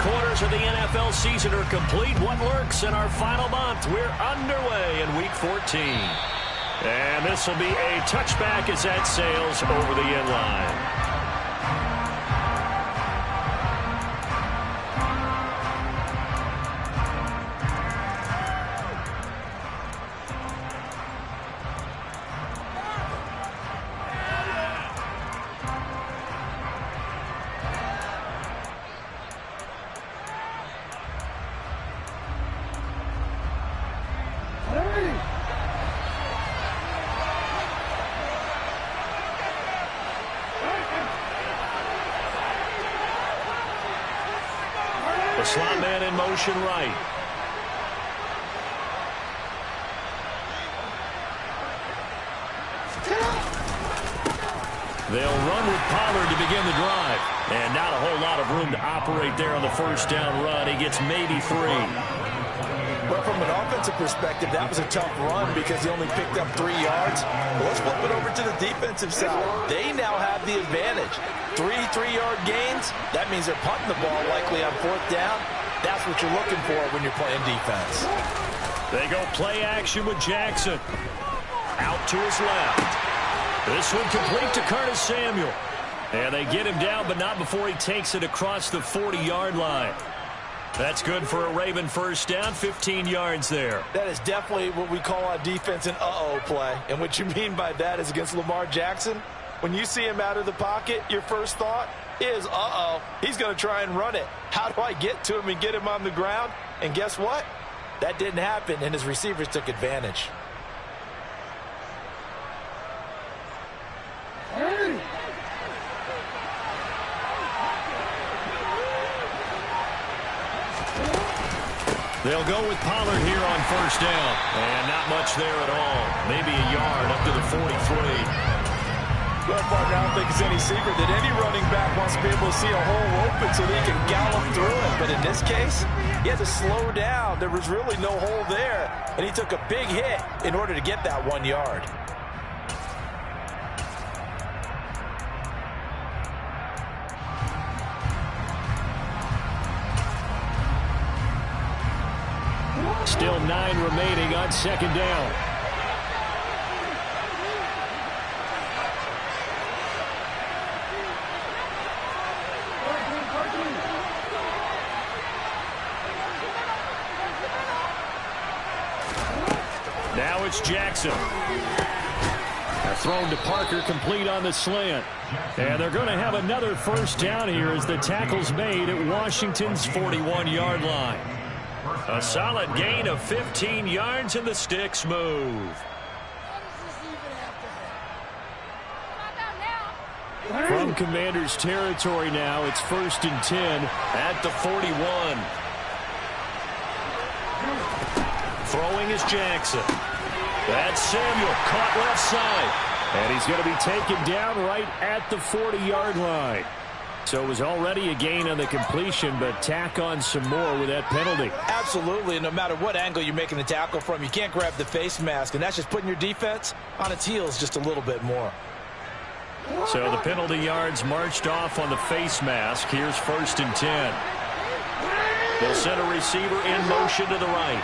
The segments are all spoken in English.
quarters of the NFL season are complete. What lurks in our final month? We're underway in Week 14. And this will be a touchback as that sails over the end line. The slot man in motion right. They'll run with Pollard to begin the drive. And not a whole lot of room to operate there on the first down run. He gets maybe 3. Well, from an offensive perspective, that was a tough run because he only picked up 3 yards. Well, let's flip it over to the defensive side. They now have the advantage. 3 3-yard gains, that means they're punting the ball likely on 4th down. That's what you're looking for when you're playing defense. They go play action with Jackson. Out to his left. This one complete to Curtis Samuel. And they get him down, but not before he takes it across the 40-yard line. That's good for a Raven first down, 15 yards there. That is definitely what we call on defense an uh-oh play. And what you mean by that is against Lamar Jackson, when you see him out of the pocket, your first thought is, uh-oh, he's going to try and run it. How do I get to him and get him on the ground? And guess what? That didn't happen, and his receivers took advantage. They'll go with Pollard here on first down. And not much there at all. Maybe a yard up to the 43. Well, partner, I don't think it's any secret that any running back wants to be able to see a hole open so that he can gallop through it. But in this case, he had to slow down. There was really no hole there. And he took a big hit in order to get that 1 yard. Still 9 remaining on second down. Now it's Jackson. Thrown to Parker, complete on the slant. And they're going to have another first down here as the tackle's made at Washington's 41-yard line. A solid gain of 15 yards and the sticks move. From Commanders territory now, it's 1st and 10 at the 41. Throwing is Jackson. That's Samuel, caught left side. And he's going to be taken down right at the 40-yard line. So it was already a gain on the completion, but tack on some more with that penalty. Absolutely, and no matter what angle you're making the tackle from, you can't grab the face mask, and that's just putting your defense on its heels just a little bit more. So the penalty yards marched off on the face mask. Here's 1st and 10. They'll send a receiver in motion to the right.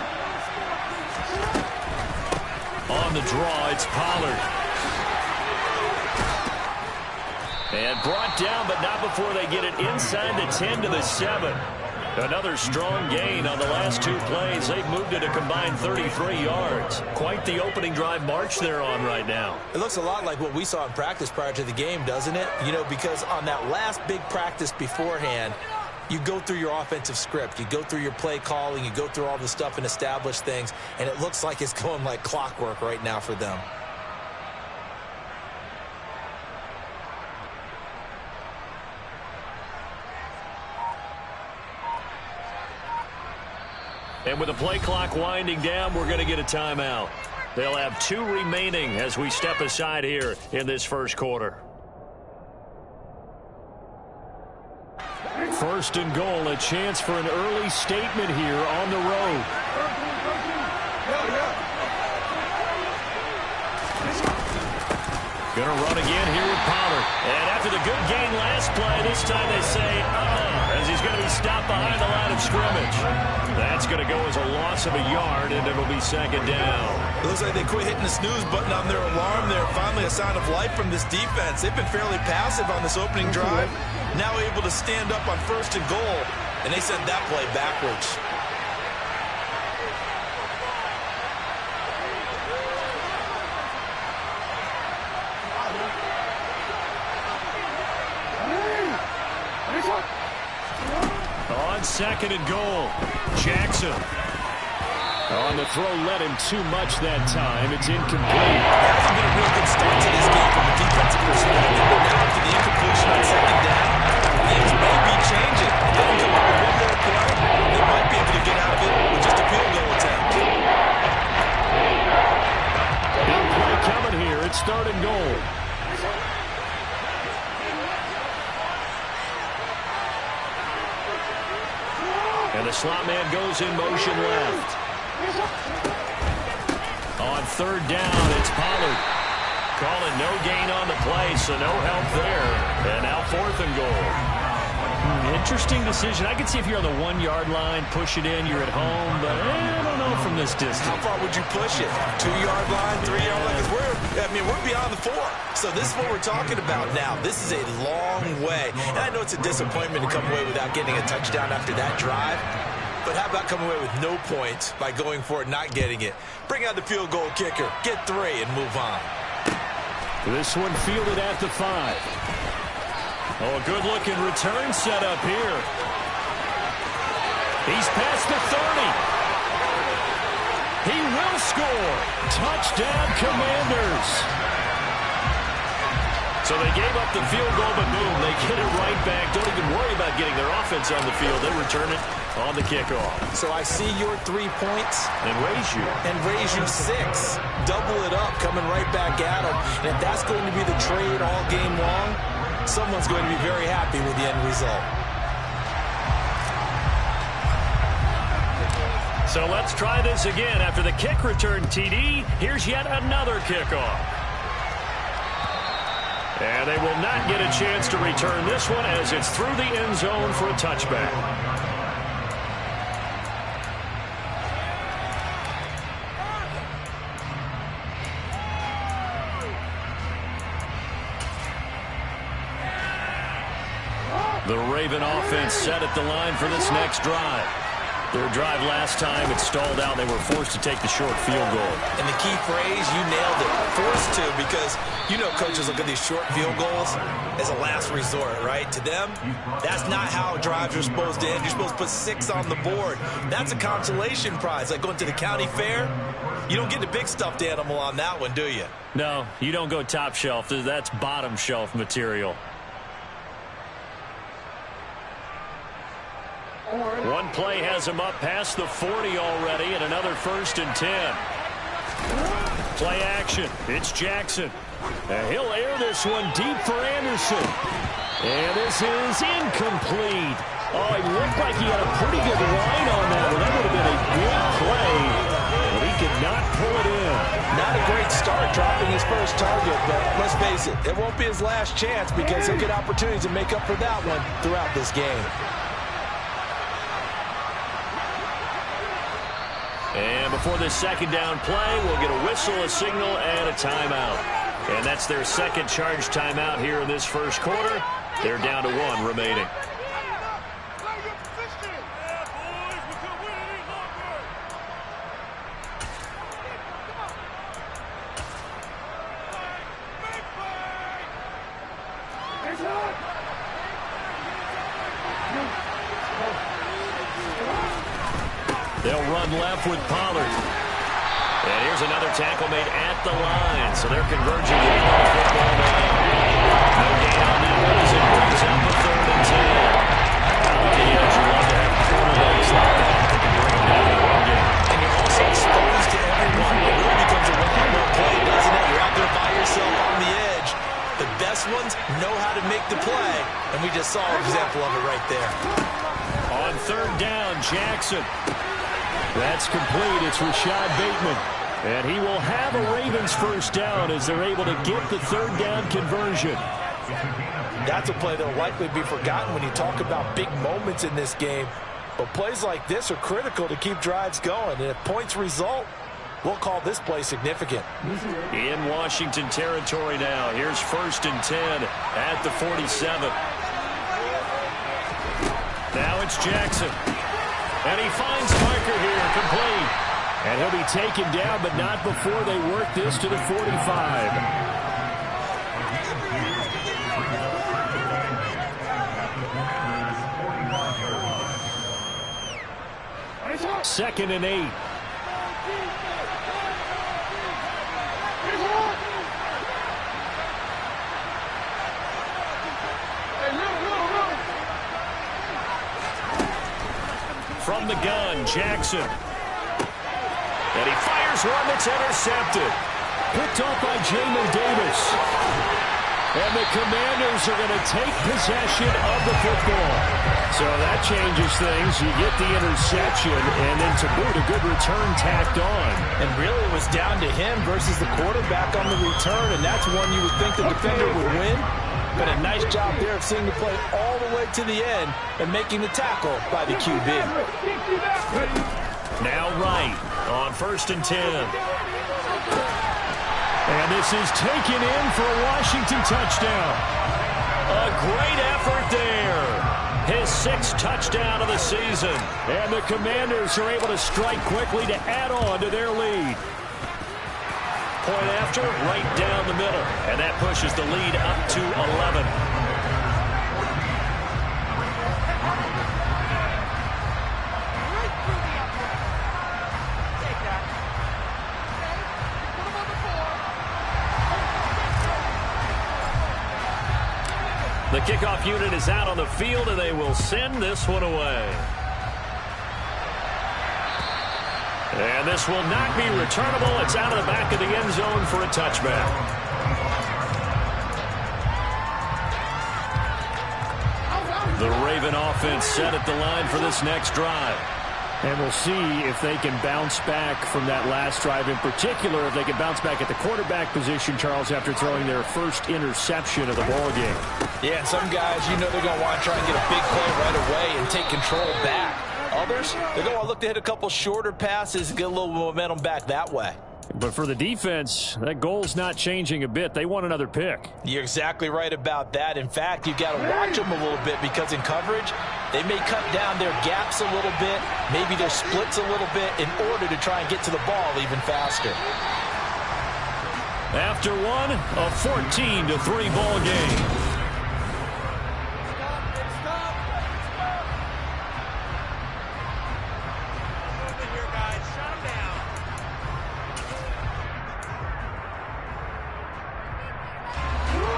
On the draw, it's Pollard. And brought down, but not before they get it inside the 10 to the 7. Another strong gain on the last 2 plays. They've moved it a combined 33 yards. Quite the opening drive march they're on right now. It looks a lot like what we saw in practice prior to the game, doesn't it? You know, because on that last big practice beforehand, you go through your offensive script. You go through your play calling. You go through all the stuff and establish things. And it looks like it's going like clockwork right now for them. And with the play clock winding down, we're going to get a timeout. They'll have 2 remaining as we step aside here in this first quarter. 1st and goal, a chance for an early statement here on the road. Going to run again here with Pollard. And after the good gain last play, this time they say, as he's going to be stopped behind the line scrimmage. That's going to go as a loss of a yard, and it'll be second down. It looks like they quit hitting the snooze button on their alarm there. Finally a sign of life from this defense. They've been fairly passive on this opening drive. Now able to stand up on 1st and goal, and they sent that play backwards. On 2nd and goal, Jackson. On the throw, led him too much that time. It's incomplete. It hasn't been a real good start to this game from a defensive perspective, but now after the incompletion on 2nd down, things may be changing. If they can come up with one more play, they might be able to get out of it with just a field goal attempt. Big play coming here. It's 3rd and goal. And the slot man goes in motion left. On 3rd down, it's Pollard. Calling no gain on the play, so no help there. And now 4th and goal. Interesting decision. I can see if you're on the 1-yard line, push it in, you're at home, but I don't know from this distance. How far would you push it? 2-yard line, 3-yard line? We're beyond the 4. So this is what we're talking about now. This is a long way. And I know it's a disappointment to come away without getting a touchdown after that drive. But how about coming away with no points by going for it, not getting it? Bring out the field goal kicker, get 3, and move on. This one fielded at the 5. Oh, a good-looking return set up here. He's past the 30. He will score. Touchdown, Commanders. So they gave up the field goal, but boom, they get it right back. Don't even worry about getting their offense on the field. They return it on the kickoff. So I see your 3 points. And raise you. And raise you 6. Double it up, coming right back at them. And if that's going to be the trade all game long, someone's going to be very happy with the end result. So let's try this again. After the kick return TD, here's yet another kickoff. And they will not get a chance to return this one as it's through the end zone for a touchback. The Raven offense set at the line for this next drive. Their drive last time, it stalled out. They were forced to take the short field goal. And the key phrase, you nailed it. Forced to, because you know coaches look at these short field goals as a last resort, right? To them, that's not how drives are supposed to end. You're supposed to put 6 on the board. That's a consolation prize. Like going to the county fair, you don't get the big stuffed animal on that one, do you? No, you don't go top shelf. That's bottom shelf material. One play has him up past the 40 already, and another 1st and 10. Play action. It's Jackson. And he'll air this one deep for Anderson. And this is incomplete. Oh, it looked like he had a pretty good line on that one. That would have been a big play, but he could not pull it in. Not a great start dropping his first target, but let's face it, it won't be his last chance because he'll get opportunities to make up for that one throughout this game. And before this second down play, we'll get a whistle, a signal, and a timeout. And that's their second charge timeout here in this first quarter. They're down to 1 remaining. They'll run left with Pollard. And here's another tackle made at the line. So they're converging on the football now. No gain on that one as it brings up a 3rd and 10. Out of the edge, you love to have quarterbacks like that that can bring them down in one game. And you're also exposed to everyone. It really becomes a one-on-one play, doesn't it? You're out there by yourself on the edge. The best ones know how to make the play, and we just saw an example of it right there. On 3rd down, Jackson. That's complete. It's Rashad Bateman. And he will have a Ravens first down as they're able to get the 3rd down conversion. That's a play that will likely be forgotten when you talk about big moments in this game. But plays like this are critical to keep drives going. And if points result, we'll call this play significant. In Washington territory now. Here's 1st and 10 at the 47. Now it's Jackson. And he finds Parker here, complete. And he'll be taken down, but not before they work this to the 45. 2nd and 8. From the gun, Jackson. And he fires one that's intercepted. Picked off by Jamin Davis. And the Commanders are going to take possession of the football. So that changes things. You get the interception, and then to boot, a good return tacked on. And really it was down to him versus the quarterback on the return, and that's one you would think the defender would win. But a nice job there of seeing the play all the way to the end and making the tackle by the QB. Now Wright on 1st and 10. And this is taken in for a Washington touchdown. A great effort there. His 6th touchdown of the season. And the Commanders are able to strike quickly to add on to their lead. Point after, right down the middle. And that pushes the lead up to 11. The kickoff unit is out on the field, and they will send this one away. And this will not be returnable. It's out of the back of the end zone for a touchback. The Raven offense set at the line for this next drive. And we'll see if they can bounce back from that last drive, in particular if they can bounce back at the quarterback position, Charles, after throwing their first interception of the ball game. Yeah, and some guys, you know they're going to want to try and get a big play right away and take control back. Others, they're going to look to hit a couple shorter passes and get a little momentum back that way. But for the defense, that goal's not changing a bit. They want another pick. You're exactly right about that. In fact, you've got to watch them a little bit because in coverage, they may cut down their gaps a little bit, maybe their splits a little bit in order to try and get to the ball even faster. After one, a 14-3 ball game.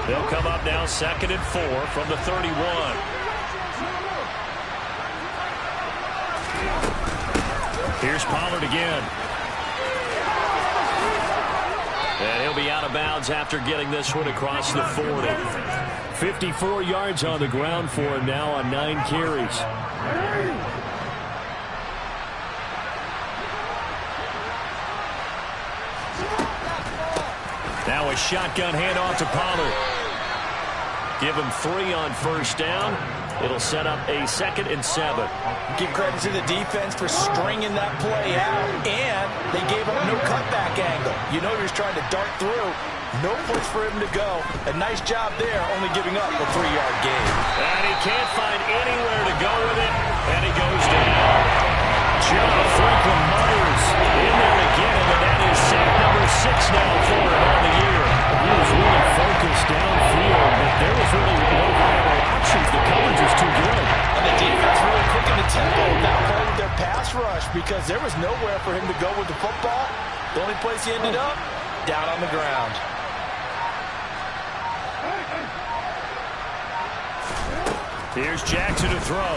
They'll come up now 2nd and 4 from the 31. Here's Pollard again. And he'll be out of bounds after getting this one across the 40. 54 yards on the ground for him now on 9 carries. Now a shotgun handoff to Pollard. Give him 3 on 1st down. It'll set up a 2nd and 7. Give credit to the defense for stringing that play out, and they gave him no cutback angle. You know he was trying to dart through. No place for him to go. A nice job there, only giving up a 3-yard gain. And he can't find anywhere to go with it, and he goes down. John Franklin Myers in there again, and that is sack number 6 now for him on the year. He was really focused downfield, but there was really no viable options. The coverage was too good. And the defense really quickened the tempo without playing their pass rush because there was nowhere for him to go with the football. The only place he ended up, down on the ground. Here's Jackson to throw.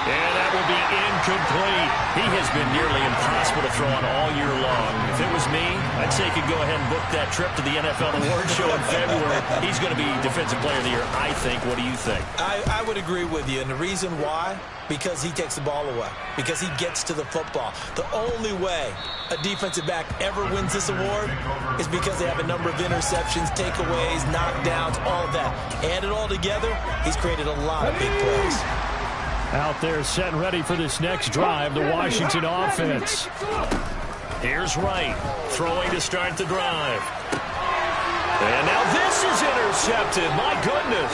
And that will be incomplete. He has been nearly impossible to throw on all year long. If it was me, I'd say he could go ahead and book that trip to the NFL Awards Show in February. He's going to be Defensive Player of the Year, I think. What do you think? I would agree with you. And the reason why? Because he takes the ball away. Because he gets to the football. The only way a defensive back ever wins this award is because they have a number of interceptions, takeaways, knockdowns, all of that. Add it all together, he's created a lot of big plays. Out there setting ready for this next drive, the Washington offense. Here's Wright, throwing to start the drive. And now this is intercepted. My goodness.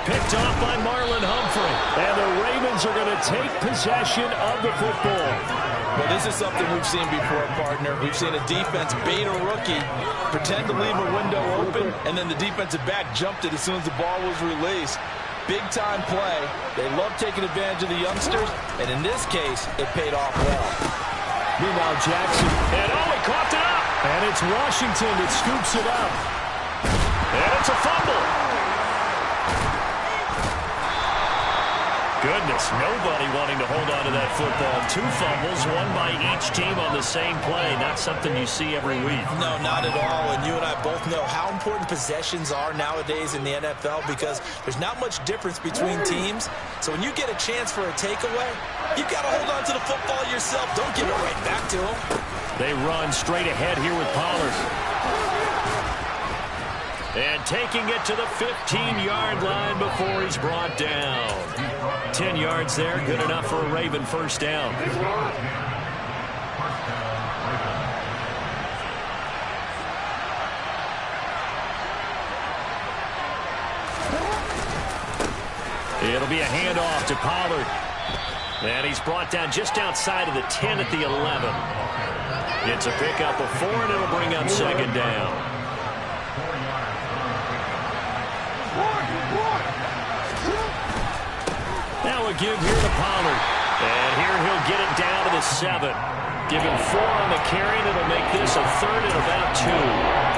Picked off by Marlon Humphrey. And the Ravens are going to take possession of the football. Well, this is something we've seen before, partner. We've seen a defense bait a rookie, pretend to leave a window open, and then the defensive back jumped it as soon as the ball was released. Big-time play. They love taking advantage of the youngsters, and in this case, it paid off well. Meanwhile, Jackson. And he caught it up. And it's Washington that scoops it up. And it's a fumble. Goodness, nobody wanting to hold on to that football. 2 fumbles, one by each team on the same play. Not something you see every week. No, not at all. And you and I both know how important possessions are nowadays in the NFL because there's not much difference between teams. So when you get a chance for a takeaway, you've got to hold on to the football yourself. Don't give it right back to them. They run straight ahead here with Pollard. And taking it to the 15-yard line before he's brought down. 10 yards there, good enough for a Raven first down. It'll be a handoff to Pollard. And he's brought down just outside of the 10 at the 11. It's a pickup of 4, and it'll bring up second down. Now a give here to Pollard. And here he'll get it down to the 7. Give him 4 on the carry, and it'll make this a 3rd and about 2.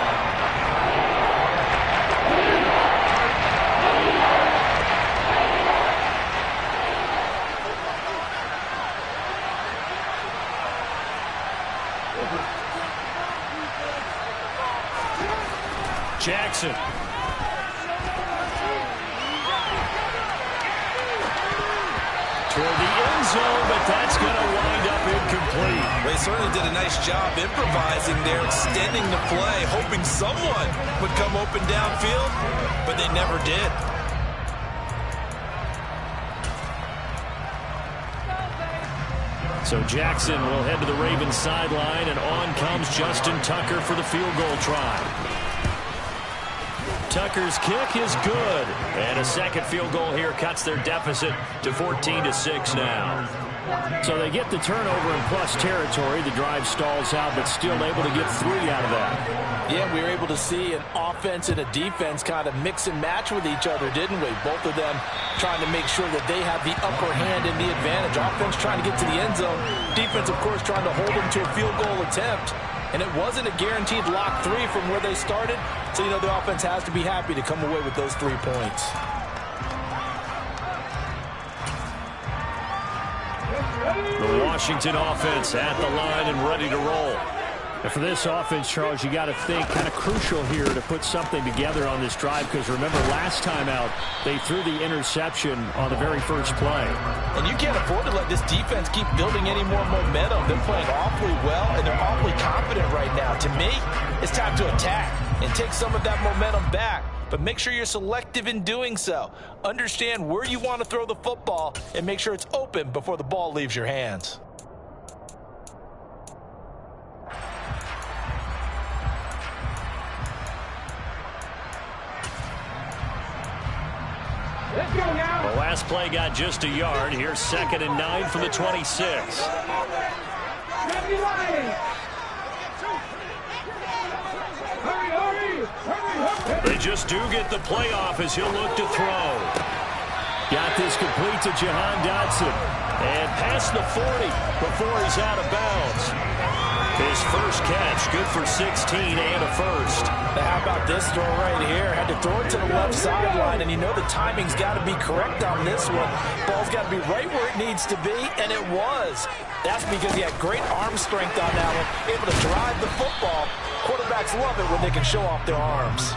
Jackson. Toward the end zone, but that's going to wind up incomplete. They certainly did a nice job improvising there, extending the play, hoping someone would come open downfield, but they never did. So Jackson will head to the Ravens sideline, and on comes Justin Tucker for the field goal try. Tucker's kick is good. And a second field goal here cuts their deficit to 14-6 now. So they get the turnover in plus territory. The drive stalls out, but still able to get 3 out of that. Yeah, we were able to see an offense and a defense kind of mix and match with each other, didn't we? Both of them trying to make sure that they have the upper hand and the advantage. Offense trying to get to the end zone. Defense, of course, trying to hold them to a field goal attempt. And it wasn't a guaranteed lock 3 from where they started. So, you know, the offense has to be happy to come away with those 3 points. The Washington offense at the line and ready to roll. And for this offense, Charles, you got to think kind of crucial here to put something together on this drive, because remember last time out they threw the interception on the very first play. And you can't afford to let this defense keep building any more momentum. They're playing awfully well, and they're awfully confident right now. To me, it's time to attack and take some of that momentum back. But make sure you're selective in doing so. Understand where you want to throw the football and make sure it's open before the ball leaves your hands. The last play got just a yard. Here's 2nd and 9 from the 26. They just do get the playoff as he'll look to throw. Got this complete to Jahan Dotson. And past the 40 before he's out of bounds. His first catch, good for 16 and a first. Now how about this throw right here? Had to throw it to the left sideline, and you know the timing's got to be correct on this one. Ball's got to be right where it needs to be, and it was. That's because he had great arm strength on that one, able to drive the football. Quarterbacks love it when they can show off their arms.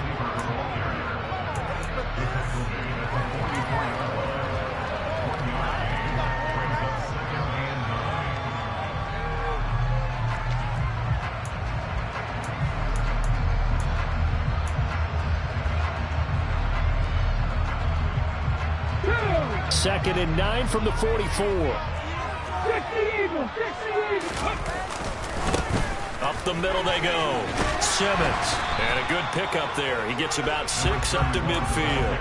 2nd and 9 from the 44. Up the middle they go. Simmons. And a good pickup there. He gets about 6 up to midfield.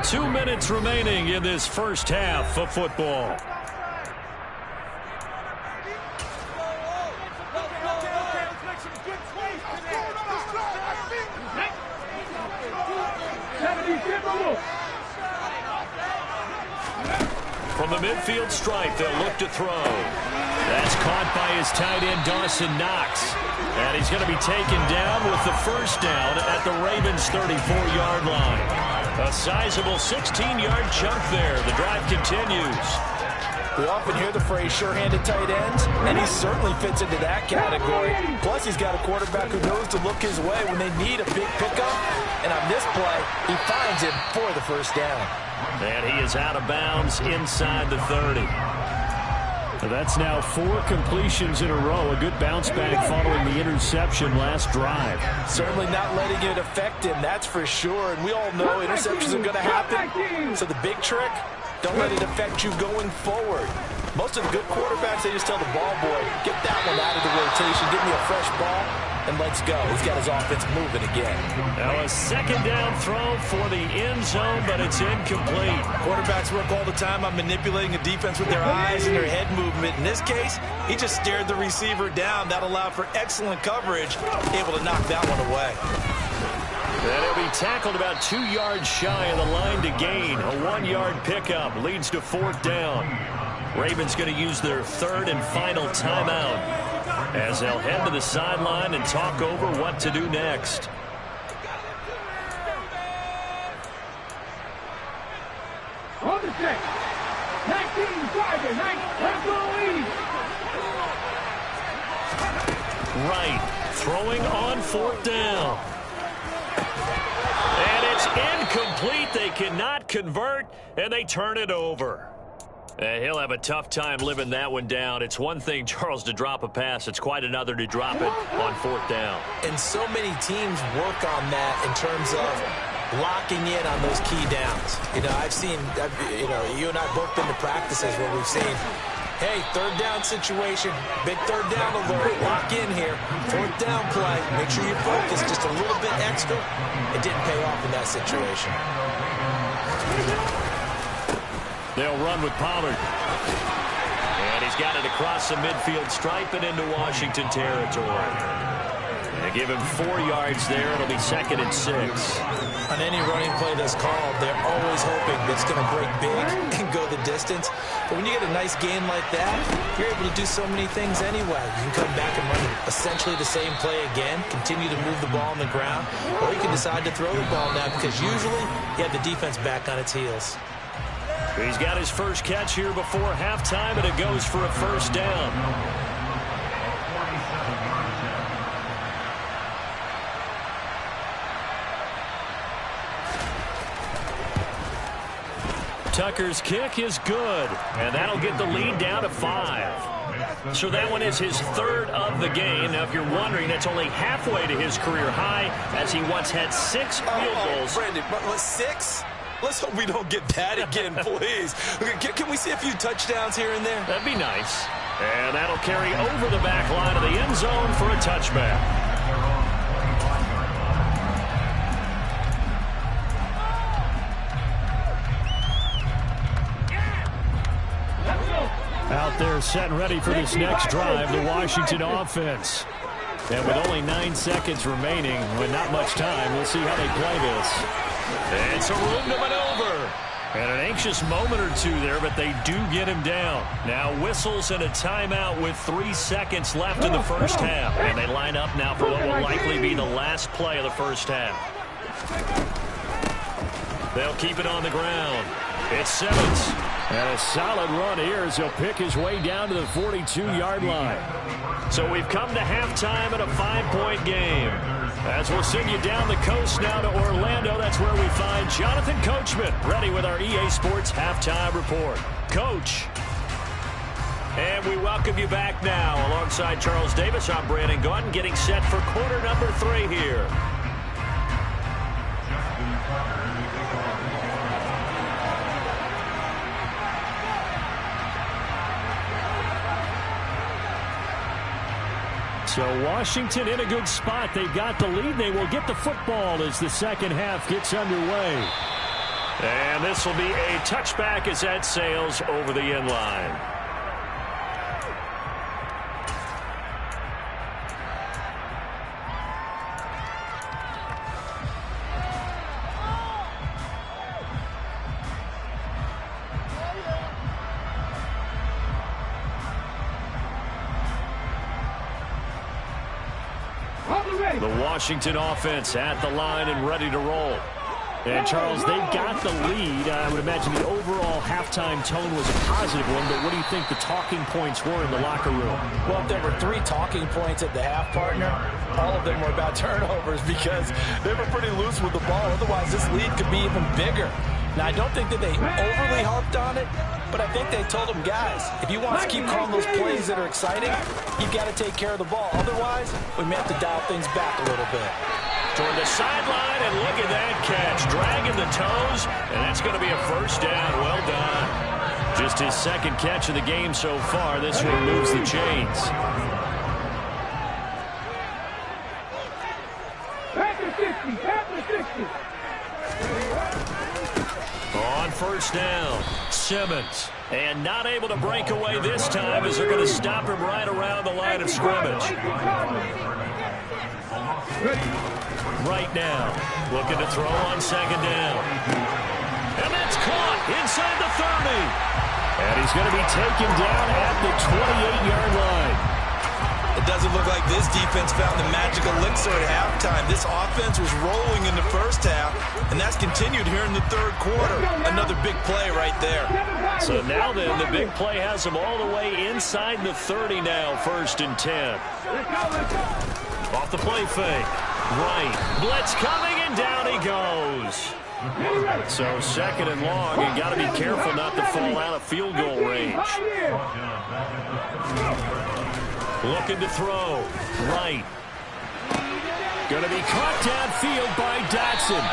Two minutes remaining in this first half of football. From the midfield stripe, they'll look to throw. That's caught by his tight end, Dawson Knox. And he's going to be taken down with the first down at the Ravens' 34-yard line. A sizable 16-yard chunk there. The drive continues. We often hear the phrase sure-handed tight ends, and he certainly fits into that category. Plus, he's got a quarterback who knows to look his way when they need a big pickup. And on this play, he finds him for the first down. And he is out of bounds inside the 30. That's now 4 completions in a row. A good bounce back following the interception last drive. Certainly not letting it affect him, that's for sure. And we all know interceptions are going to happen. So the big trick, don't let it affect you going forward. Most of the good quarterbacks, they just tell the ball boy, get that one out of the rotation, give me a fresh ball, and let's go. He's got his offense moving again. Now a second down throw for the end zone, but it's incomplete. Quarterbacks work all the time on manipulating a defense with their eyes and their head movement. In this case, he just stared the receiver down. That allowed for excellent coverage, able to knock that one away. And he'll be tackled about 2 yards shy of the line to gain. A 1-yard pickup leads to 4th down. Ravens going to use their 3rd and final timeout as they'll head to the sideline and talk over what to do next. On the check. Tag team driver, let's go lead. Right, throwing on 4th down. And it's incomplete. They cannot convert, and they turn it over. And he'll have a tough time living that one down. It's one thing, Charles, to drop a pass. It's quite another to drop it on 4th down. And so many teams work on that in terms of locking in on those key downs. You know, you and I have both been to practices where we've seen, hey, 3rd down situation, big 3rd down alert, lock in here, 4th down play, make sure you focus just a little bit extra. It didn't pay off in that situation. They'll run with Pollard. And he's got it across the midfield stripe and into Washington territory. They give him 4 yards there. It'll be 2nd and 6. On any running play that's called, they're always hoping that it's going to break big and go the distance. But when you get a nice gain like that, you're able to do so many things anyway. You can come back and run essentially the same play again, continue to move the ball on the ground, or you can decide to throw the ball now because usually you have the defense back on its heels. He's got his first catch here before halftime, and it goes for a 1st down. Tucker's kick is good, and that'll get the lead down to 5. So that one is his 3rd of the game. Now, if you're wondering, that's only halfway to his career high, as he once had 6 field goals. Brandon, 6? Let's hope we don't get that again, please. Can we see a few touchdowns here and there? That'd be nice. And that'll carry over the back line of the end zone for a touchback. Out there set and ready for this next drive, the Washington offense. And with only 9 seconds remaining, with not much time, we'll see how they play this. And some room to maneuver. And an anxious moment or two there, but they do get him down. Now whistles and a timeout with 3 seconds left in the first half. And they line up now for what will likely be the last play of the first half. They'll keep it on the ground. It's Simmons. And a solid run here as he'll pick his way down to the 42-yard line. So we've come to halftime at a 5-point game. As we'll send you down the coast now to Orlando, that's where we find Jonathan Coachman, ready with our EA Sports Halftime Report. Coach. And we welcome you back now Alongside Charles Davis, I'm Brandon Gaudin, getting set for quarter number 3 here. So Washington in a good spot. They've got the lead. They will get the football as the second half gets underway. And this will be a touchback as that sails over the end line. The Washington offense at the line and ready to roll. And, Charles, they've got the lead. I would imagine the overall halftime tone was a positive one, but what do you think the talking points were in the locker room? Well, if there were 3 talking points at the half, partner, all of them were about turnovers because they were pretty loose with the ball. Otherwise, this lead could be even bigger. Now, I don't think that they overly harped on it, but I think they told them, guys, if you want us to keep calling those plays that are exciting, you've got to take care of the ball. Otherwise, we may have to dial things back a little bit. Toward the sideline, and look at that catch. Dragging the toes, and that's going to be a first down. Well done. Just his second catch of the game so far. This one moves the chains. On first down, Simmons. And not able to break away this time as they're going to stop him right around the line of scrimmage. Right now, looking to throw on second down. And that's caught inside the 30. And he's going to be taken down at the 28-yard line. It doesn't look like this defense found the magic elixir at halftime. This offense was rolling in the first half, and that's continued here in the third quarter. Another big play right there. So now then, the big play has them all the way inside the 30 now, 1st and 10. Off the play fake. Right. Blitz coming, and down he goes. So 2nd and long, you got to be careful not to fall out of field goal range. Looking to throw. Right. Going to be caught downfield by Dotson.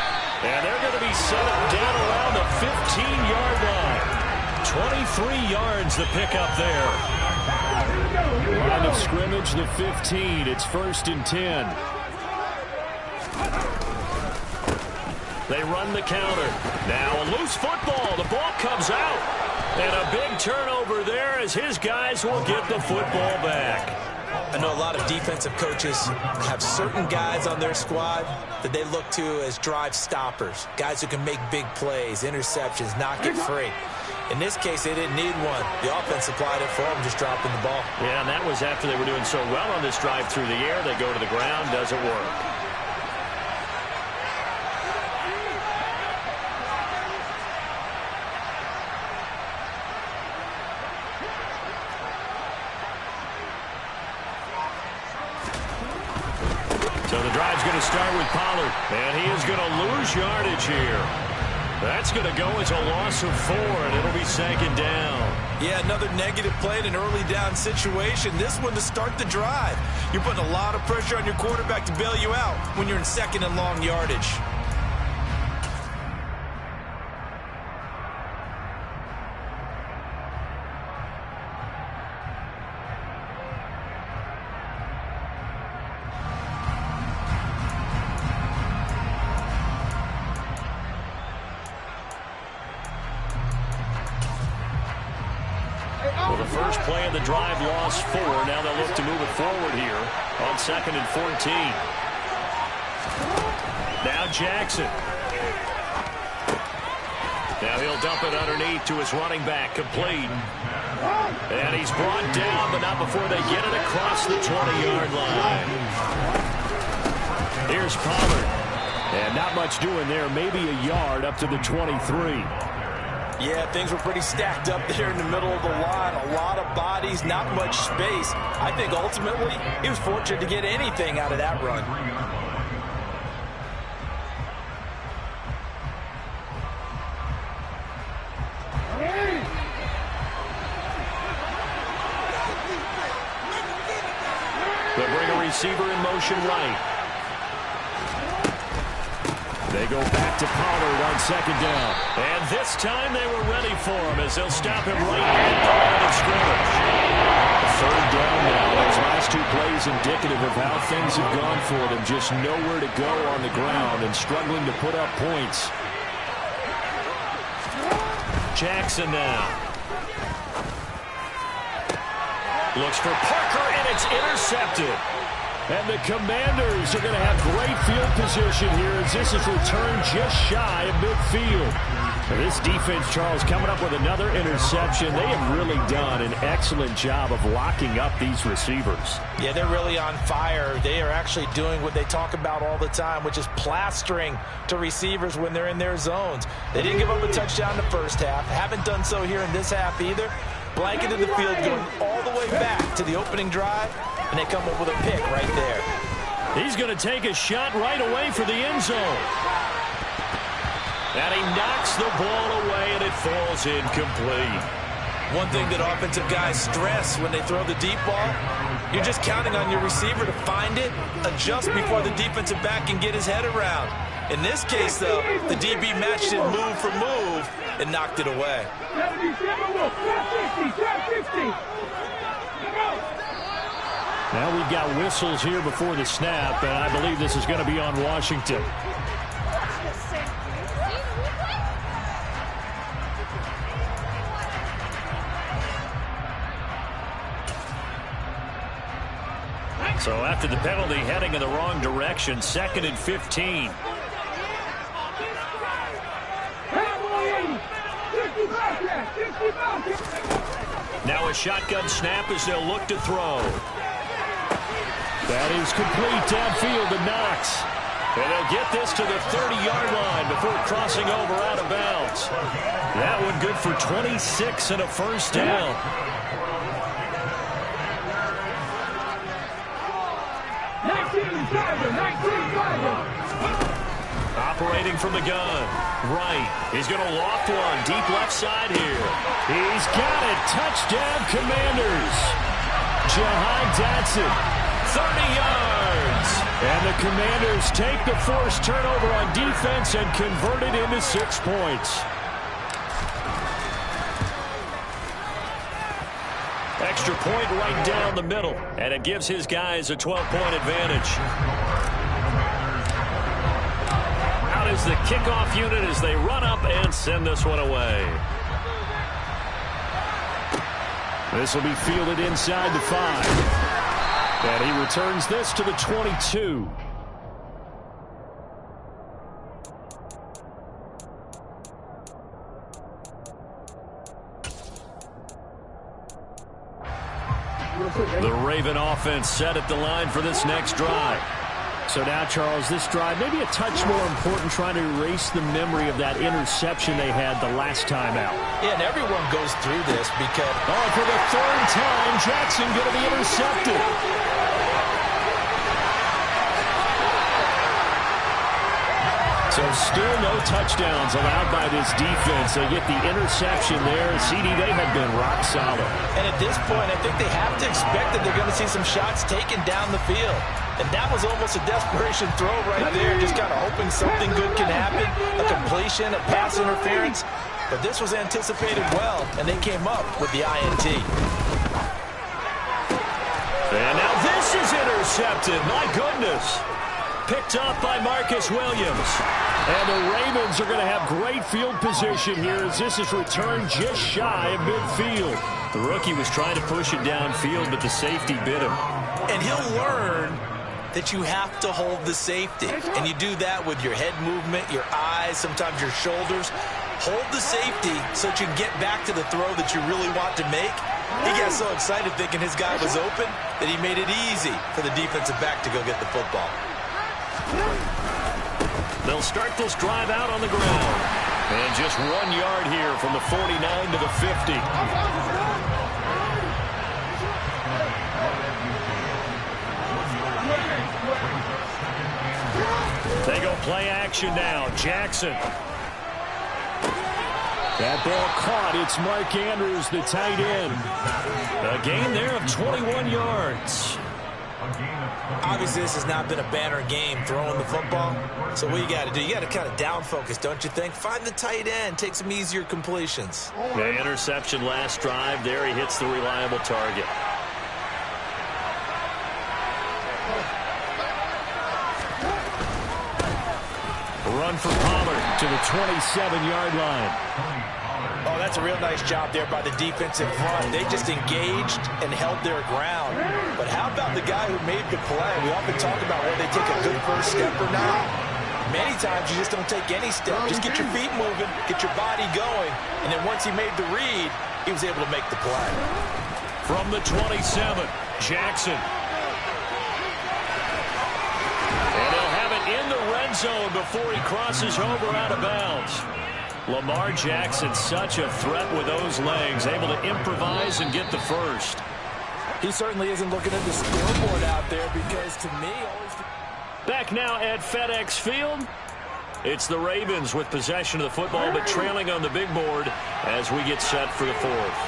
And they're going to be set up down around the 15-yard line. 23 yards the pickup there. Line of scrimmage, the 15. It's 1st and 10. They run the counter. Now a loose football. The ball comes out. And a big turnover there as his guys will get the football back. I know a lot of defensive coaches have certain guys on their squad that they look to as drive stoppers. Guys who can make big plays, interceptions, knock it free. In this case, they didn't need one. The offense supplied it for them, just dropping the ball. Yeah, and that was after they were doing so well on this drive through the air. They go to the ground, doesn't work. So the drive's going to start with Pollard, and he is going to lose yardage here. That's going to go as a loss of 4, and it'll be 2nd down. Yeah, another negative play in an early down situation. This one to start the drive. You're putting a lot of pressure on your quarterback to bail you out when you're in 2nd and long yardage. Well, the first play of the drive lost 4. Now they'll look to move it forward here on 2nd and 14. Now Jackson. Now he'll dump it underneath to his running back, complete. And he's brought down, but not before they get it across the 20-yard line. Here's Pollard. And not much doing there, maybe a yard up to the 23. Yeah, things were pretty stacked up there in the middle of the line. A lot of bodies, not much space. I think ultimately he was fortunate to get anything out of that run. receiver in motion right. They go back to Pollard on second down. And this time they were ready for him as they'll stop him right at the line of scrimmage. Third down now. Those last two plays indicative of how things have gone for them. Just nowhere to go on the ground and struggling to put up points. Jackson now. Looks for Parker, and it's intercepted. And the Commanders are going to have great field position here as this is returned just shy of midfield. This defense, Charles, coming up with another interception. They have really done an excellent job of locking up these receivers. Yeah, they're really on fire. They are actually doing what they talk about all the time, which is plastering to receivers when they're in their zones. They didn't give up a touchdown in the first half. Haven't done so here in this half either. Blanketed the field going all the way back to the opening drive, and they come up with a pick right there. He's going to take a shot right away for the end zone. And he knocks the ball away, and it falls incomplete. One thing that offensive guys stress when they throw the deep ball, you're just counting on your receiver to find it, adjust before the defensive back can get his head around. In this case, though, the DB matched it move for move and knocked it away. Now we've got whistles here before the snap, and I believe this is going to be on Washington. So after the penalty, heading in the wrong direction, 2nd and 15. Now a shotgun snap as they'll look to throw. That is complete downfield to Knox. And they'll get this to the 30-yard line before crossing over out of bounds. That one good for 26 and a first down. Operating from the gun. Right. He's going to loft one. Deep left side here. He's got it. Touchdown, Commanders. Jahan Dotson. 30 yards. And the Commanders take the forced turnover on defense and convert it into 6 points. Extra point right down the middle. And it gives his guys a 12-point advantage. Out is the kickoff unit as they run up and send this one away. This will be fielded inside the 5. And he returns this to the 22. The Raven offense set at the line for this next drive. So now, Charles, this drive maybe a touch more important, trying to erase the memory of that interception they had the last time out. Yeah, and everyone goes through this because... Oh, for the 3rd time, Jackson going to be intercepted. So still no touchdowns allowed by this defense. They get the interception there. CD, they have been rock solid. And at this point, I think they have to expect that they're going to see some shots taken down the field. And that was almost a desperation throw right there, just kind of hoping something good can happen, a completion, a pass interference. But this was anticipated well, and they came up with the INT. And now this is intercepted. My goodness. Picked up by Marcus Williams. And the Ravens are going to have great field position here as this is returned just shy of midfield. The rookie was trying to push it downfield, but the safety bit him. And he'll learn that you have to hold the safety. And you do that with your head movement, your eyes, sometimes your shoulders. Hold the safety so that you can get back to the throw that you really want to make. He got so excited thinking his guy was open that he made it easy for the defensive back to go get the football. They'll start this drive out on the ground. And just 1 yard here from the 49 to the 50. They go play action now. Jackson. That ball caught. It's Mark Andrews, the tight end. A gain there of 21 yards. Obviously, this has not been a banner game throwing the football. So what you got to do, you got to kind of down focus, don't you think? Find the tight end, take some easier completions. The interception last drive. There he hits the reliable target. Run for Pollard to the 27-yard line. Oh, that's a real nice job there by the defensive front. They just engaged and held their ground. But how about the guy who made the play? We often talk about whether they take a good first step or not. Many times you just don't take any step. Just get your feet moving, get your body going, and then once he made the read, he was able to make the play. From the 27, Jackson. And he'll have it in the red zone before he crosses over out of bounds. Lamar Jackson, such a threat with those legs, able to improvise and get the first. He certainly isn't looking at the scoreboard out there because, to me, always... Back now at FedEx Field. It's the Ravens with possession of the football, but trailing on the big board as we get set for the fourth.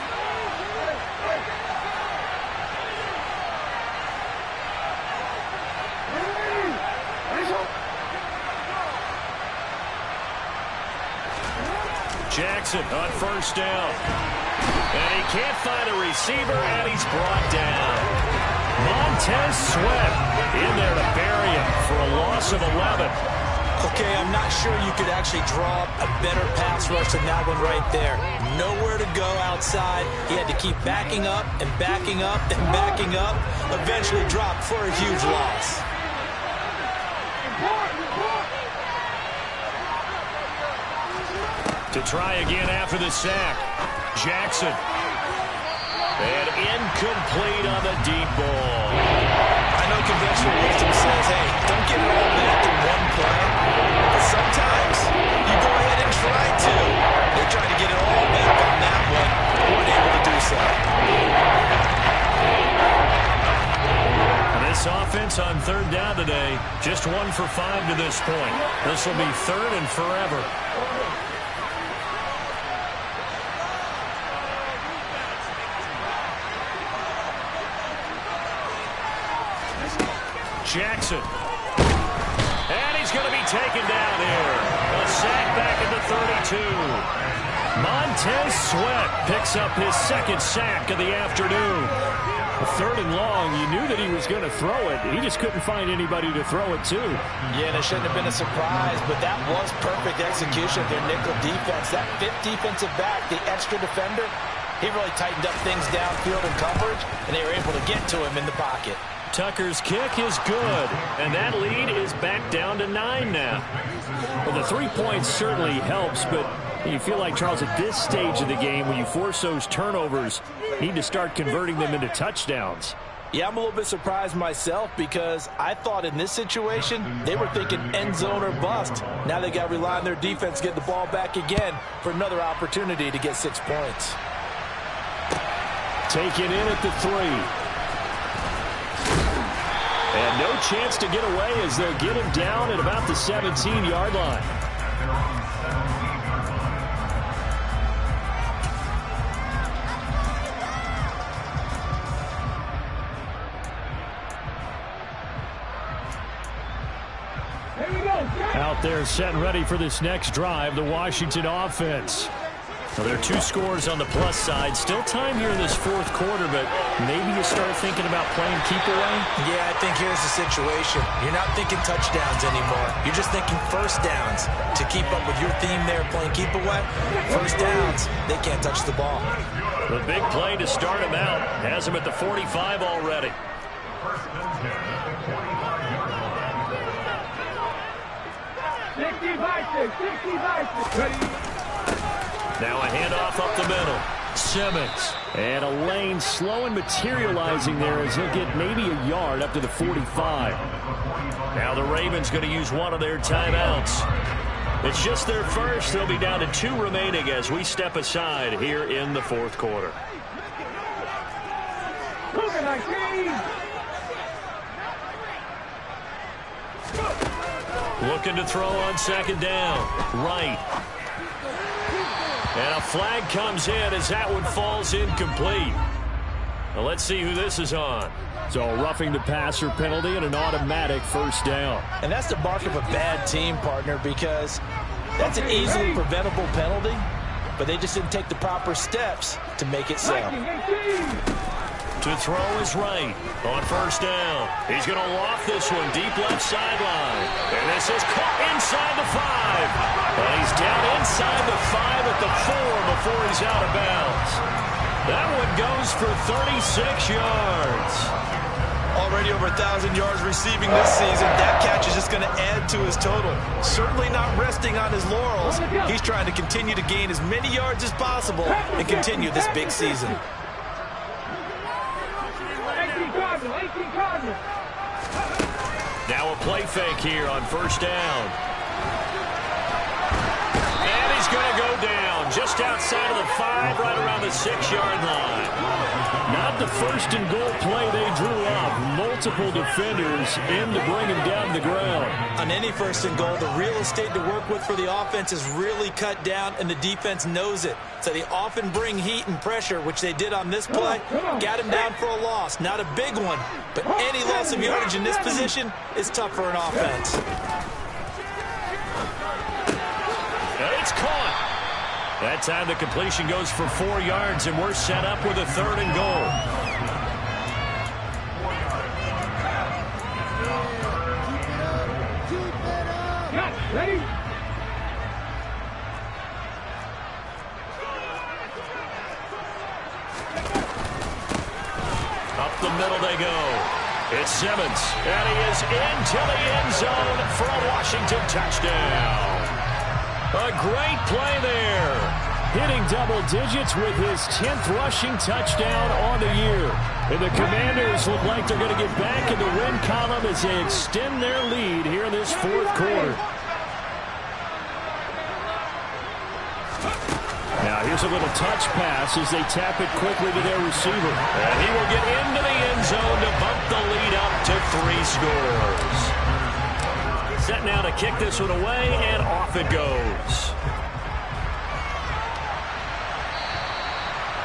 Jackson on first down. And he can't find a receiver, and he's brought down. Montez Sweat in there to bury him for a loss of 11. Okay, I'm not sure you could actually draw up a better pass rush than that one right there. Nowhere to go outside. He had to keep backing up and backing up and backing up. Eventually dropped for a huge loss. To try again after the sack. Jackson. And incomplete on the deep ball. I know conventional wisdom says, hey, don't get it all back in one play. But sometimes you go ahead and try to. They tried to get it all back on that one. Weren't able to do so. This offense on third down today, just 1 for 5 to this point. This will be third and forever. Jackson. And he's going to be taken down here. A sack back at the 32. Montez Sweat picks up his second sack of the afternoon. A third and long, you knew that he was going to throw it. He just couldn't find anybody to throw it to. Yeah, that shouldn't have been a surprise, but that was perfect execution of their nickel defense. That fifth defensive back, the extra defender, he really tightened up things downfield in coverage, and they were able to get to him in the pocket. Tucker's kick is good, and that lead is back down to 9 now. Well, the 3 points certainly helps, but you feel like, Charles, at this stage of the game, when you force those turnovers, you need to start converting them into touchdowns. Yeah, I'm a little bit surprised myself because I thought in this situation, they were thinking end zone or bust. Now they got to rely on their defense to get the ball back again for another opportunity to get 6 points. Taken in at the 3. And no chance to get away as they'll get him down at about the 17-yard line. Out there set and ready for this next drive, the Washington offense. Well, there are 2 scores on the plus side. Still time here in this fourth quarter, but maybe you start thinking about playing keep away? Yeah, I think here's the situation. You're not thinking touchdowns anymore. You're just thinking first downs. To keep up with your theme there, playing keep away, first downs, they can't touch the ball. The big play to start him out. Has him at the 45 already. Now a handoff up the middle. Simmons. And a lane slow and materializing there as he'll get maybe a yard up to the 45. Now the Ravens going to use one of their timeouts. It's just their first. They'll be down to 2 remaining as we step aside here in the fourth quarter. Looking to throw on second down. Right. And a flag comes in as that one falls incomplete. Well, let's see who this is on. So roughing the passer penalty and an automatic first down. And that's the mark of a bad team, partner, because that's an easily preventable penalty, but they just didn't take the proper steps to make it so. To throw is right on first down. He's going to loft this one deep left sideline. And this is caught inside the 5. And he's down inside the 5 at the 4 before he's out of bounds. That one goes for 36 yards. Already over 1,000 yards receiving this season. That catch is just going to add to his total. Certainly not resting on his laurels. He's trying to continue to gain as many yards as possible and continue this big season. Now a play fake here on first down. And he's going to go down just outside of the 5, right around the 6-yard line. Not the first and goal play they drew up. Multiple defenders in to bring him down to the ground. On any first and goal, the real estate to work with for the offense is really cut down, and the defense knows it. So they often bring heat and pressure, which they did on this play. Got him down for a loss. Not a big one, but any loss of yardage in this position is tough for an offense. And it's caught. That time the completion goes for 4 yards, and we're set up with a 3rd and goal. Ready? Up the middle they go. It's Simmons, and he is into the end zone for a Washington touchdown. A great play there. Hitting double digits with his 10th rushing touchdown on the year. And the Commanders look like they're going to get back in the win column as they extend their lead here in this 4th quarter. Now here's a little touch pass as they tap it quickly to their receiver. And he will get into the end zone to bump the lead up to 3 scores. Set now to kick this one away, and off it goes.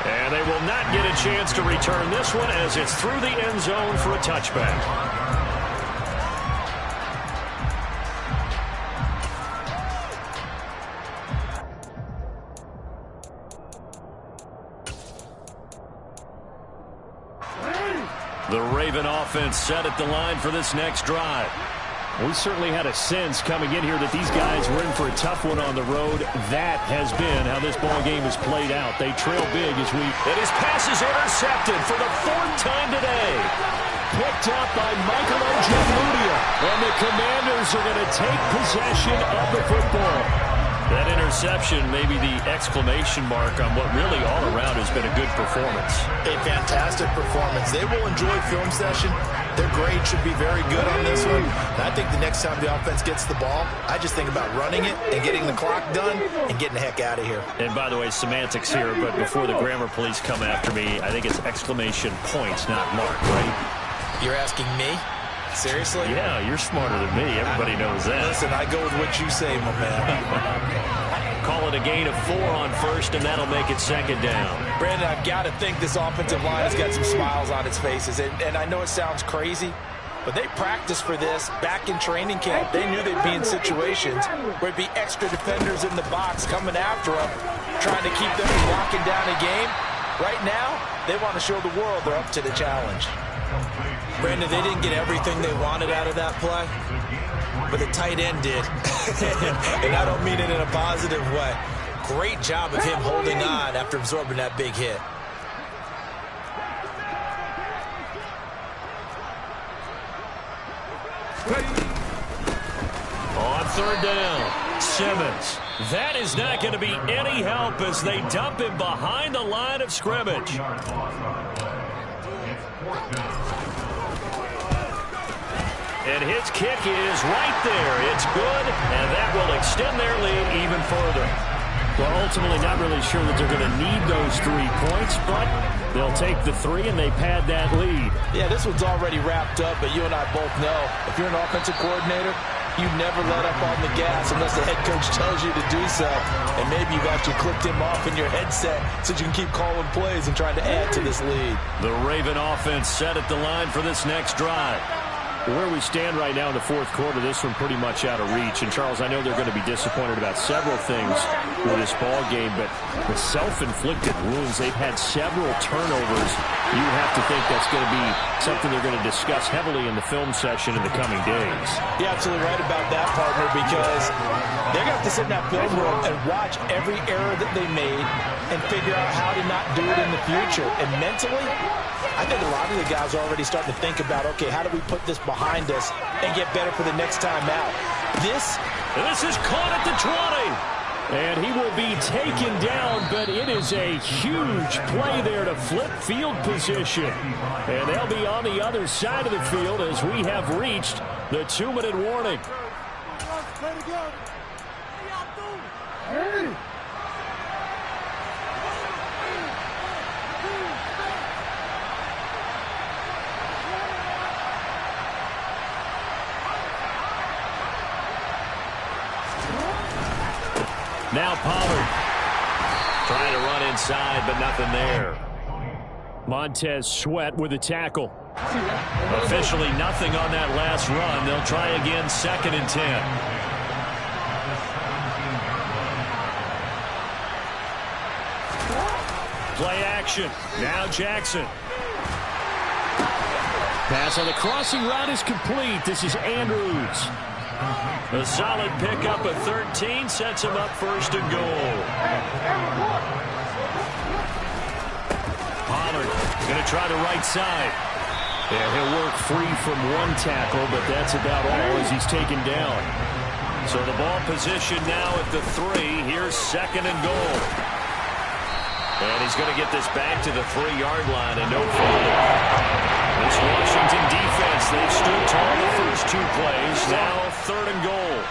And they will not get a chance to return this one as it's through the end zone for a touchback. The Raven offense set at the line for this next drive. We certainly had a sense coming in here that these guys were in for a tough one on the road. That has been how this ball game has played out. They trail big as we... And his pass is intercepted for the 4th time today. Picked up by Michael Ojemudia. And the Commanders are going to take possession of the football. That interception may be the exclamation mark on what really all around has been a good performance. A fantastic performance. They will enjoy film session. Their grade should be very good on this one. And I think the next time the offense gets the ball, I just think about running it and getting the clock done and getting the heck out of here. And by the way, semantics here, but before the grammar police come after me, I think it's exclamation points, not mark, right? You're asking me? Seriously? Yeah, you're smarter than me. Everybody knows that. Listen, I go with what you say, my man. Call it a gain of 4 on first, and that'll make it 2nd down. Brandon, I've got to think this offensive line has got some smiles on its faces. And I know it sounds crazy, but they practiced for this back in training camp. They knew they'd be in situations where it'd be extra defenders in the box coming after them, trying to keep them from locking down a game. Right now, they want to show the world they're up to the challenge. Brandon, they didn't get everything they wanted out of that play, but the tight end did. And I don't mean it in a positive way. Great job of him holding on after absorbing that big hit. On 3rd down, Simmons. That is not going to be any help as they dump him behind the line of scrimmage. And his kick is right there. It's good, and that will extend their lead even further. Well, ultimately not really sure that they're going to need those 3 points, but they'll take the 3 and they pad that lead. Yeah, this one's already wrapped up, but you and I both know if you're an offensive coordinator, You never let up on the gas unless the head coach tells you to do so. And maybe you've actually clicked him off in your headset so you can keep calling plays and trying to add to this lead. The Raven offense set at the line for this next drive. Where we stand right now in the fourth quarter, this one pretty much out of reach. And, Charles, I know they're going to be disappointed about several things with this ball game, but the self-inflicted wounds, they've had several turnovers. You have to think that's going to be something they're going to discuss heavily in the film session in the coming days. You're absolutely right about that, partner, because they're going to have to sit in that film room and watch every error that they made and figure out how to not do it in the future. And mentally, I think a lot of the guys are already starting to think about, okay, how do we put this behind us and get better for the next time out? This is caught at the 20. And he will be taken down, but it is a huge play there to flip field position. And they'll be on the other side of the field as we have reached the 2-minute warning. Now Pollard trying to run inside, but nothing there. Montez Sweat with a tackle. Officially nothing on that last run. They'll try again, 2nd and 10. Play action. Now Jackson. Pass on the crossing route is complete. This is Andrews. A solid pickup of 13 sets him up 1st and goal. Pollard going to try the right side. Yeah, he'll work free from one tackle, but that's about all as he's taken down. So the ball position now at the 3. Here's 2nd and goal. And he's going to get this back to the 3-yard line and no further. This Washington defense, they've stood tall the first 2 plays. Now 3rd and goal.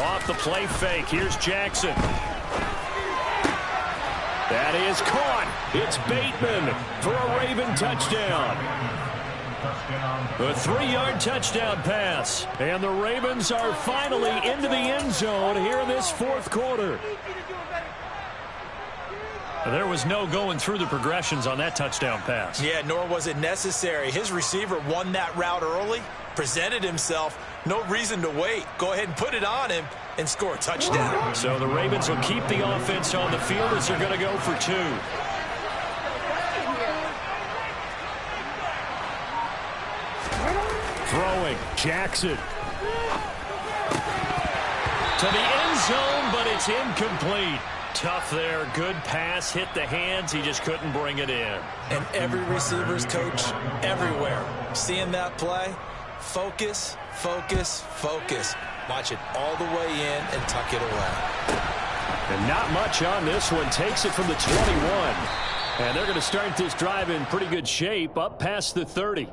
Off the play fake. Here's Jackson. That is caught. It's Bateman for a Raven touchdown. A 3-yard touchdown pass. And the Ravens are finally into the end zone here in this fourth quarter. There was no going through the progressions on that touchdown pass. Yeah, nor was it necessary. His receiver won that route early, presented himself. No reason to wait. Go ahead and put it on him and score a touchdown. So the Ravens will keep the offense on the field as they're going to go for 2. Throwing, Jackson. To the end zone, but it's incomplete. Tough there. Good pass. Hit the hands. He just couldn't bring it in. And every receiver's coach everywhere. Seeing that play, focus, focus, focus. Watch it all the way in and tuck it away. And not much on this one. Takes it from the 21. And they're going to start this drive in pretty good shape up past the 30.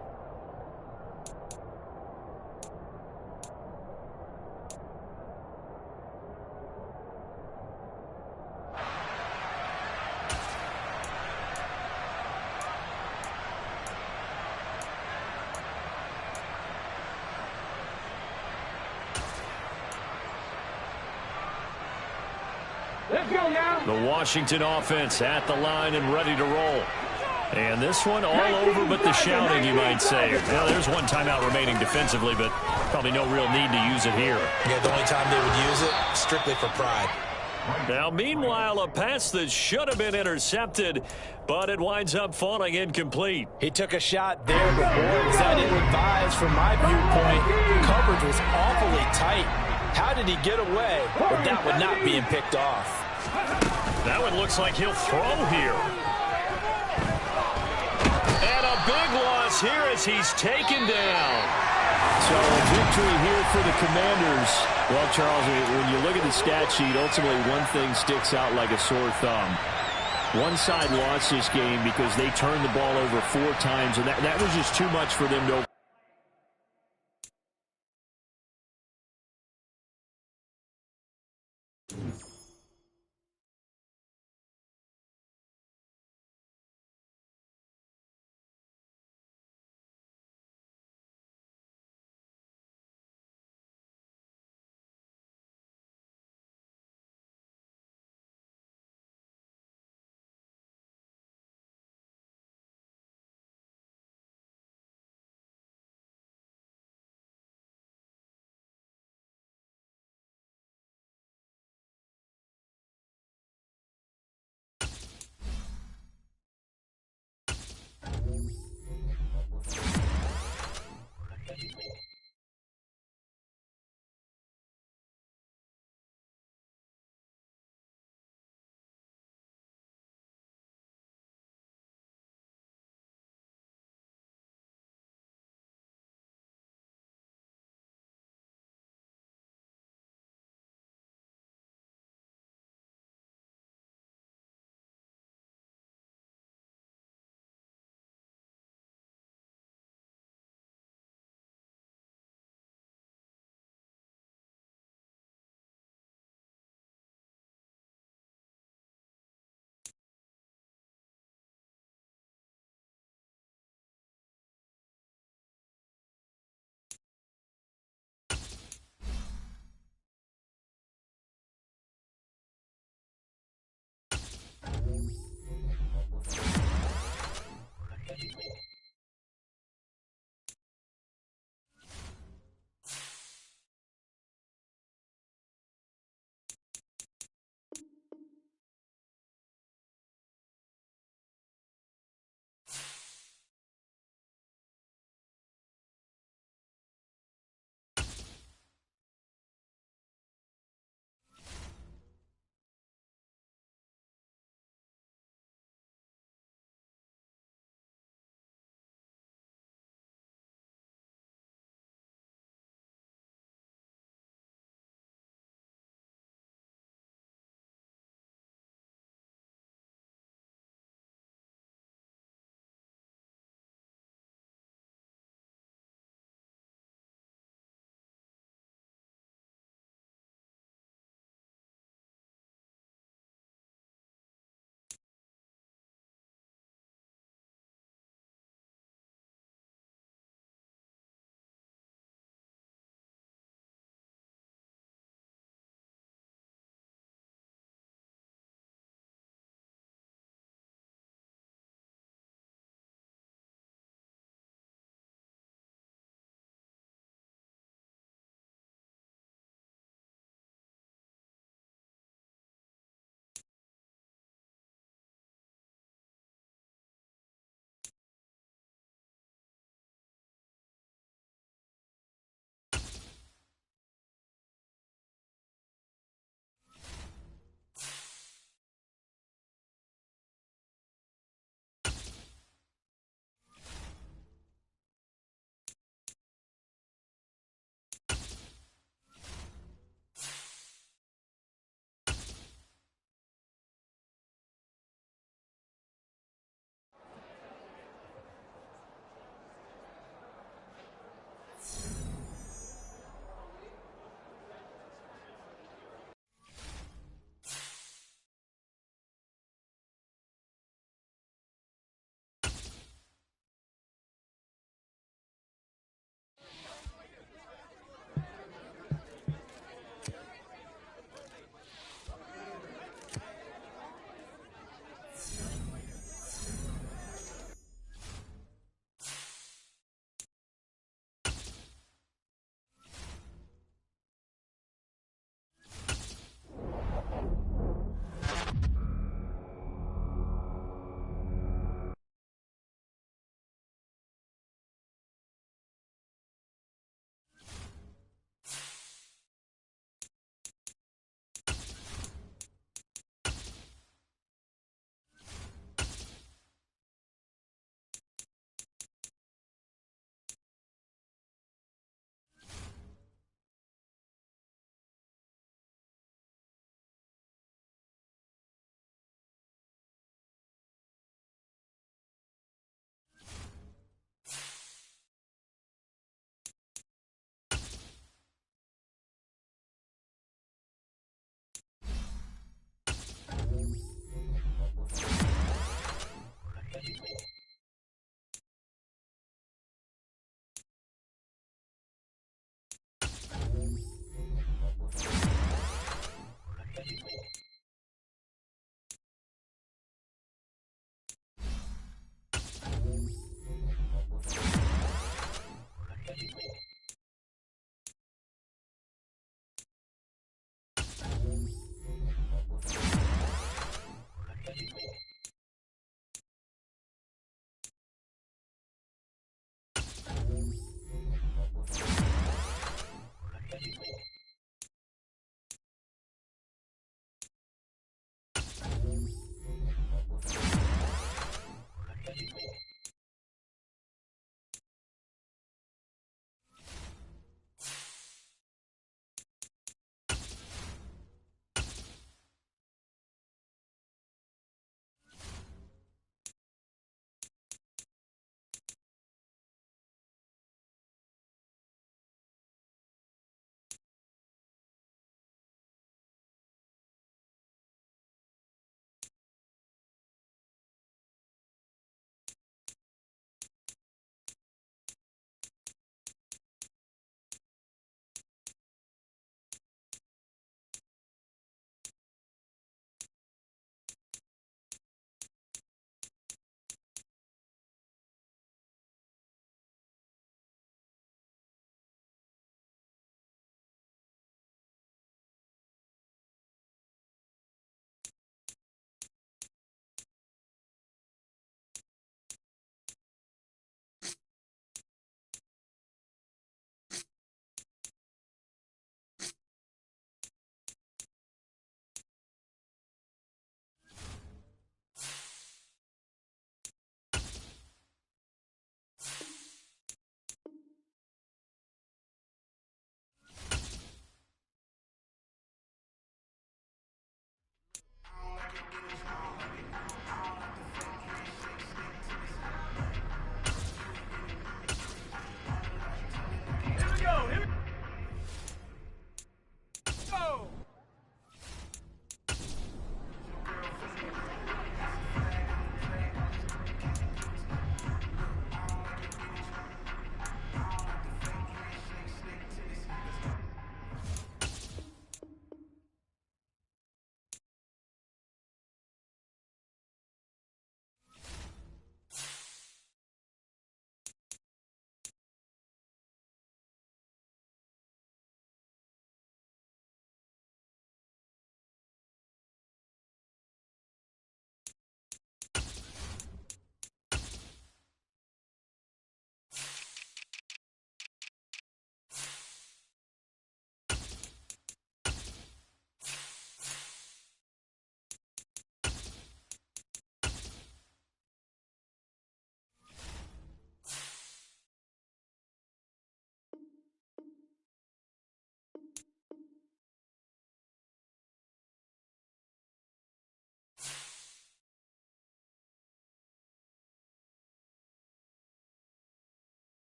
Let's go now. The Washington offense at the line and ready to roll. And this one all over but the shouting, you might say. Now, there's one timeout remaining defensively, but probably no real need to use it here. Yeah, the only time they would use it, strictly for pride. Now, meanwhile, a pass that should have been intercepted, but it winds up falling incomplete. He took a shot there, but boy, was that ill-advised from my viewpoint. Coverage was awfully tight. How did he get away with that one not being picked off? That one looks like he'll throw here. And a big loss here as he's taken down. So a victory here for the Commanders. Well, Charles, when you look at the stat sheet, ultimately one thing sticks out like a sore thumb. One side lost this game because they turned the ball over 4 times, and that was just too much for them to